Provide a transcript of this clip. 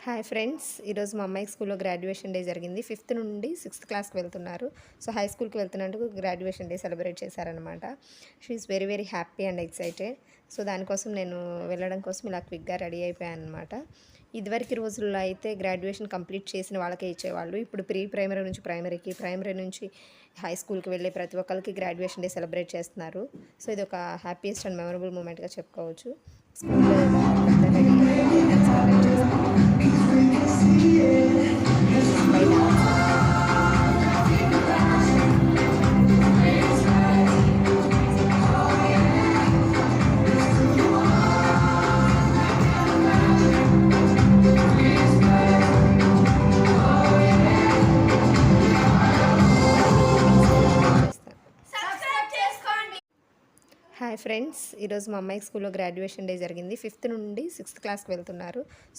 Hi friends, ఈరోజు మా అమ్మాయి స్కూల్లో గ్రాడ్యుయేషన్ డే జరిగింది. 5th నుండి 6th క్లాస్కి వెళ్తున్నారు. సో హై స్కూల్కి వెళ్తున్నందుకు గ్రాడ్యుయేషన్ డే సెలబ్రేట్ చేశారనమాట. She is very very happy and excited. So దానికోసం నేను వెళ్ళడం కోసం ఇలా క్విక్గా రెడీ అయిపోయాను అనమాట. ఇదివరకు రోజుల్లో అయితే గ్రాడ్యుయేషన్ కంప్లీట్ చేసిన వాళ్ళకే ఇచ్చేవాళ్ళు. ఇప్పుడు ప్రీ ప్రైమరీ నుంచి ప్రైమరీకి, ప్రైమరీ నుంచి హై స్కూల్కి వెళ్ళే ప్రతి ఒక్కరికి గ్రాడ్యుయేషన్ డే సెలబ్రేట్ చేస్తున్నారు. సో ఇది ఒక హ్యాపీయెస్ట్ అండ్ మెమరబుల్ మూమెంట్గా చెప్పుకోవచ్చు. స్కూల్లో హాయ్ ఫ్రెండ్స్, ఈరోజు మా అమ్మాయి స్కూల్లో గ్రాడ్యుయేషన్ డే జరిగింది. 5th నుండి 6th క్లాస్కి వెళ్తున్నారు. సో